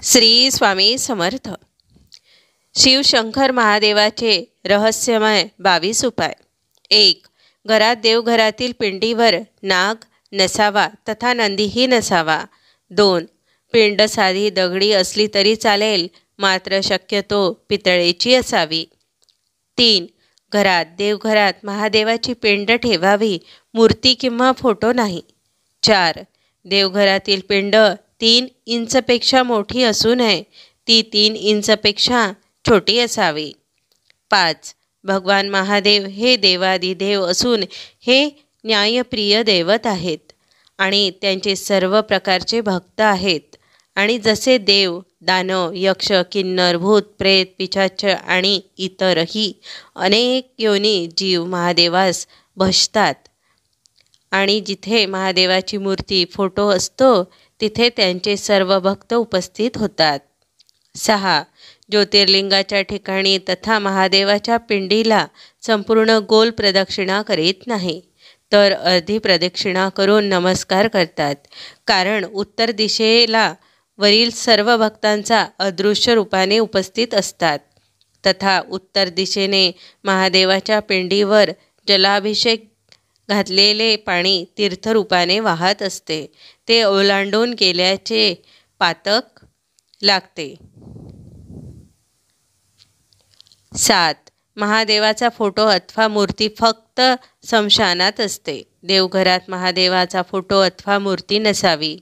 श्री स्वामी समर्थ. शिवशंकर महादेवाचे रहस्यमय 22 उपाय. 1. घरात देवघरातील पिंडीवर नाग नसावा तथा नंदीही नसावा. 2. पिंड साधी दगडी असली तरी चालेल, मात्र शक्यतो पितळेची असावी. 3. देवघरात महादेवाची पिंड ठेवावी, मूर्ती किंवा फोटो नाही. 4. देवघरातील पिंड 3 इंचपेक्षा मोठी असू नये, ती 3 इंचपेक्षा छोटी असावी. 5. भगवान महादेव हे देवादिदेव असून हे न्यायप्रिय दैवत आहेत आणि त्यांचे सर्व प्रकारचे भक्त आहेत. आणि जसे देव, दानव, यक्ष, किन्नर, भूत, प्रेत, पिशाच आणि इतरही अनेक योनी जीव महादेवास भजतात आणि जिथे महादेवाची मूर्ती, फोटो असतो तिथे त्यांचे सर्व भक्त उपस्थित होतात. 6. ज्योतिर्लिंगाच्या ठिकाणी तथा महादेवाच्या पिंडीला संपूर्ण गोल प्रदक्षिणा करीत नाही, तर अर्धी प्रदक्षिणा करून नमस्कार करतात. कारण उत्तर दिशेला वरील सर्व भक्तांचा अदृश्य रूपाने उपस्थित असतात तथा उत्तर दिशेने महादेवाच्या पिंडीवर जलाभिषेक घातलेले पाणी तीर्थरूपाने वाहत असते. ते ओलांडून गेल्याचे पातक लागते. 7. महादेवाचा फोटो अथवा मूर्ती फक्त स्मशानात असते. देवघरात महादेवाचा फोटो अथवा मूर्ती नसावी.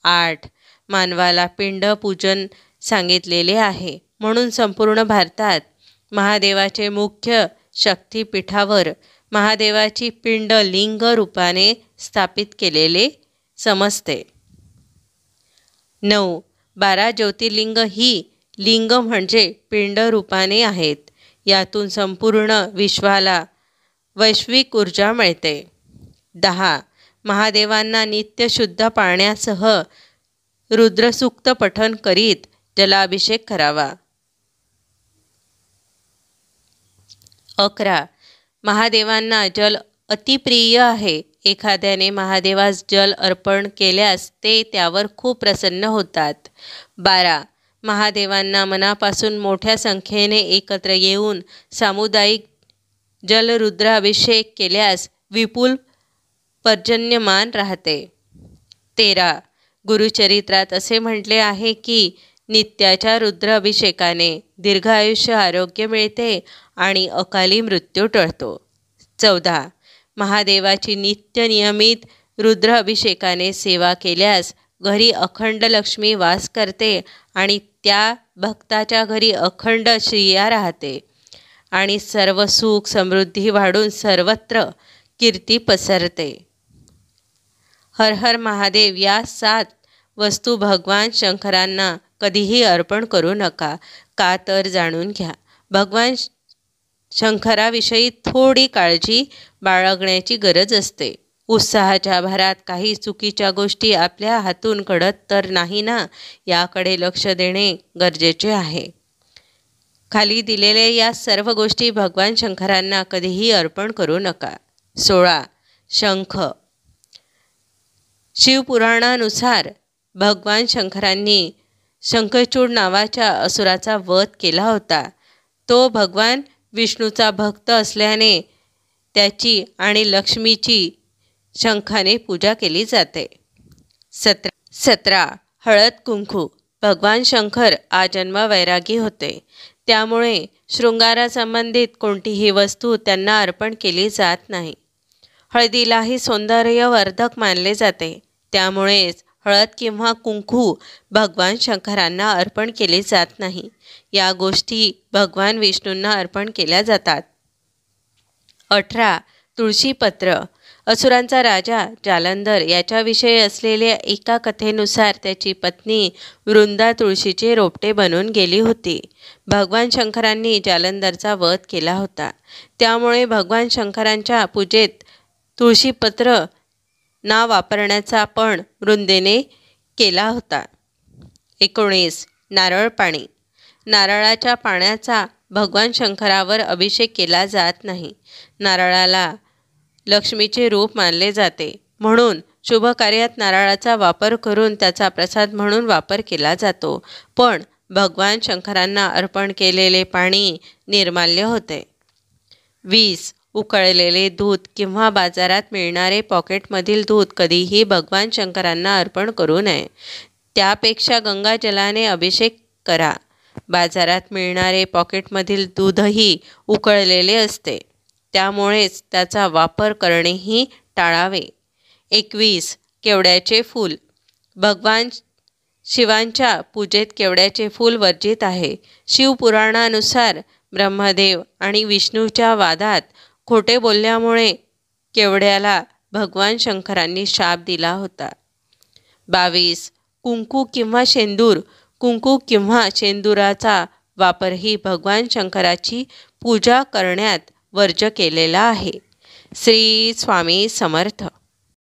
8. मानवाला पिंड पूजन सांगितलेले आहे, म्हणून संपूर्ण भारतात महादेवाचे मुख्य शक्तिपीठावर महादेवाची पिंड लिंग रूपाने स्थापित केलेले समजते. 9. 12 ज्योतिर्लिंग ही लिंग म्हणजे पिंड रूपाने आहेत. यातून संपूर्ण विश्वाला वैश्विक ऊर्जा मिळते. 10. महादेवांना नित्य शुद्ध पाण्यासह रुद्रसूक्त पठण करीत जलाभिषेक करावा. 11. महादेवांना जल अतिप्रिय आहे. एखाद्याने महादेवास जल अर्पण केल्यास ते त्यावर खूप प्रसन्न होतात. 12. महादेवांना मनापासून मोठ्या संख्येने एकत्र येऊन सामुदायिक जलरुद्राभिषेक केल्यास विपुल पर्जन्यमान राहते. 13. गुरुचरित्रात असे म्हटले आहे की नित्याच्या रुद्राभिषेकाने दीर्घायुष्य, आरोग्य मिळते आणि अकाली मृत्यू टळतो. 14. महादेवाची नित्य नियमित रुद्राभिषेकाने सेवा केल्यास घरी अखंड लक्ष्मी वास करते आणि त्या भक्ताच्या घरी अखंड श्रिया राहते आणि सर्व सुख समृद्धी वाढून सर्वत्र कीर्ती पसरते. हर हर महादेव या 7 वस्तू भगवान शंकरांना कधीही अर्पण करू नका. का तर जाणून घ्या, भगवान शंकराविषयी थोडी काळजी बाळगण्याची गरज असते. उत्साहाच्या भरात काही चुकीच्या गोष्टी आपल्या हातून घडत तर नाही ना, याकडे लक्ष देणे गरजेचे आहे. खाली दिलेल्या या सर्व गोष्टी भगवान शंकरांना कधीही अर्पण करू नका. 16. शंख. शिवपुराणानुसार भगवान शंकरांनी शंखचूड नावाच्या असुराचा वध केला होता. तो भगवान विष्णूचा भक्त असल्याने त्याची आणि लक्ष्मीची शंखाने पूजा केली जाते. 17. हळद कुंकू. भगवान शंकर आजन्म वैरागी होते, त्यामुळे शृंगारासंबंधित कोणतीही वस्तू त्यांना अर्पण केली जात नाही. हळदीलाही सौंदर्यवर्धक मानले जाते, त्यामुळेच हळद किंवा कुंकू भगवान शंकरांना अर्पण केले जात नाही. या गोष्टी भगवान विष्णूंना अर्पण केल्या जातात. 18. तुळशीपत्र. असुरांचा राजा जालंधर याच्याविषयी असलेल्या एका कथेनुसार त्याची पत्नी वृंदा तुळशीचे रोपटे बनून गेली होती. भगवान शंकरांनी जालंधरचा वध केला होता, त्यामुळे भगवान शंकरांच्या पूजेत तुळशीपत्र ना वापरण्याचा पण वृंदेने केला होता. 19. नारळ पाणी. नारळाच्या पाण्याचा भगवान शंकरावर अभिषेक केला जात नाही. नारळाला लक्ष्मीचे रूप मानले जाते, म्हणून शुभ कार्यात नारळाचा वापर करून त्याचा प्रसाद म्हणून वापर केला जातो, पण भगवान शंकरांना अर्पण केलेले पाणी निर्माल्य होते. 20. उकळलेले दूध किंवा बाजारात मिळणारे पॉकेटमधील दूध कधीही भगवान शंकरांना अर्पण करू नये. त्यापेक्षा गंगाजलाने अभिषेक करा. बाजारात मिळणारे पॉकेटमधील दूधही उकळलेले असते, त्यामुळेच त्याचा वापर करणेही टाळावे. 21. केवड्याचे फूल. भगवान शिवांच्या पूजेत केवड्याचे फूल वर्जित आहे. शिवपुराणानुसार ब्रह्मदेव आणि विष्णूच्या वादात खोटे बोलल्यामुळे केवड्याला भगवान शंकरांनी शाप दिला होता. 22. कुंकू किंवा शेंदूर. कुंकू किंवा शेंदुराचा वापरही भगवान शंकराची पूजा करण्यात वर्ज्य केलेला आहे. श्री स्वामी समर्थ.